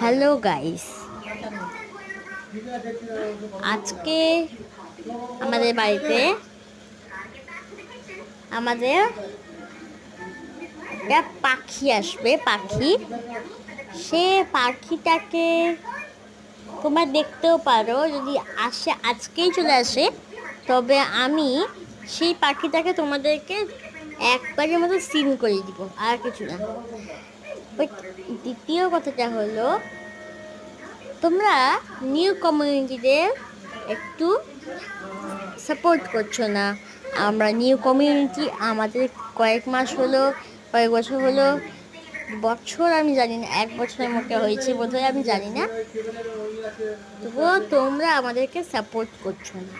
Hello guys, আজকে আমাদের বাড়িতে আমাদের একটা পাখি আসবে। সে পাখিটাকে তোমরা দেখতেও পারো, যদি আসে আজকেই চলে আসে, তবে আমি সেই পাখিটাকে তোমাদেরকে একবারের মতো সিন করে দিব, আর কিছু না। বাট দ্বিতীয় কথাটা হলো, তোমরা নিউ কমিউনিটিদের একটু সাপোর্ট করছো না। আমরা নিউ কমিউনিটি, আমাদের কয়েক মাস হলো, কয়েক বছর হলো, বছর আমি জানি না, এক বছরের মতো হয়েছে বোধহয়, আমি জানি না। তবুও তোমরা আমাদেরকে সাপোর্ট করছো না,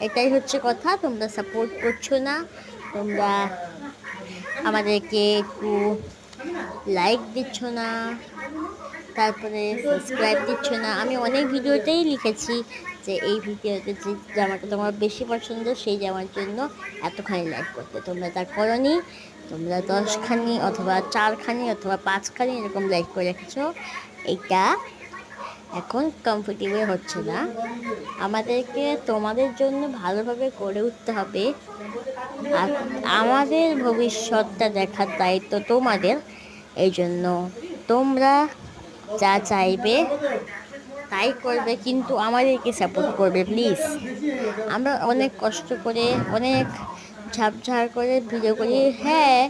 এটাই হচ্ছে কথা। তোমরা সাপোর্ট করছো না, তোমরা আমাদেরকে একটু লাইক দিচ্ছ না, তারপরে সাবস্ক্রাইব দিচ্ছ না। আমি অনেক ভিডিওতেই লিখেছি যে এই ভিডিওতে যে জামাটা তোমার বেশি পছন্দ, সেই জামার জন্য এতখানি লাইক করতে। তোমরা তা করনি, তোমরা 10খানি অথবা 4খানি অথবা 5খানি এরকম লাইক করে রেখেছো। এইটা এখন কমফোর্টেবল হচ্ছে না। আমাদেরকে তোমাদের জন্য ভালোভাবে করে উঠতে হবে, আর আমাদের ভবিষ্যৎটা দেখার দায়িত্ব তোমাদের। এই জন্য তোমরা যা চাইবে তাই করবে, কিন্তু আমাদেরকে সাপোর্ট করবে প্লিজ। আমরা অনেক কষ্ট করে, অনেক ঝাপঝাড় করে ভিডিও করি। হ্যাঁ,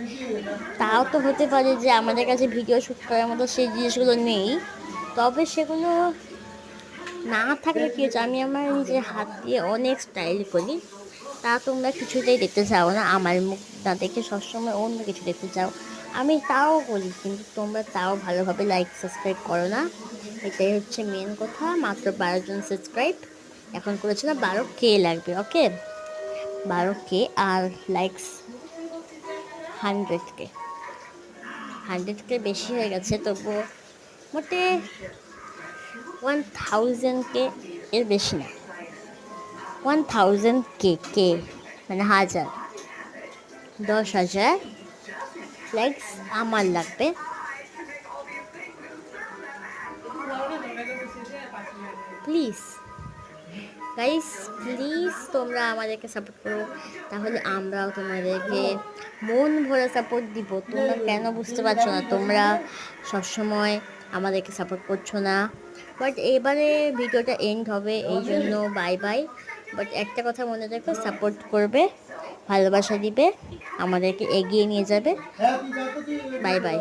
তাও তো হতে পারে যে আমাদের কাছে ভিডিও শ্যুট করার মতো সেই জিনিসগুলো নেই, তবে সেগুলো না থাকলে কি হচ্ছে, আমি আমার নিজের হাত দিয়ে অনেক স্টাইল করি। তা তোমরা কিছুতেই দেখতে চাও না, আমার মুখ না দেখে সবসময় অন্য কিছু দেখতে চাও। আমি তাও বলি, কিন্তু তোমরা তাও ভালোভাবে লাইক সাবস্ক্রাইব করো না। এটাই হচ্ছে মেন কথা। মাত্র 12জন সাবস্ক্রাইব এখন করেছে না, 12K লাগবে। ওকে, 12K আর লাইকস 100K। 100K বেশি হয়ে গেছে, তবুও মোটে 1000K এর বেশি না। 1000K মানে 1000, 10,000 লাইকস আমার লাগবে। প্লিজ গাইস, প্লিজ তোমরা আমাদেরকে সাপোর্ট করো, তাহলে আমরাও তোমাদেরকে মন ভরে সাপোর্ট দিব। তোমরা কেন বুঝতে পারছো না? তোমরা সবসময় আমাদেরকে সাপোর্ট করছো না। বাট এবারে ভিডিওটা এন্ড হবে, এই জন্য বাই বাই। বাট একটা কথা মনে রেখো, সাপোর্ট করবে, ভালোবাসা দিবে, আমাদেরকে এগিয়ে নিয়ে যাবে। Bye bye.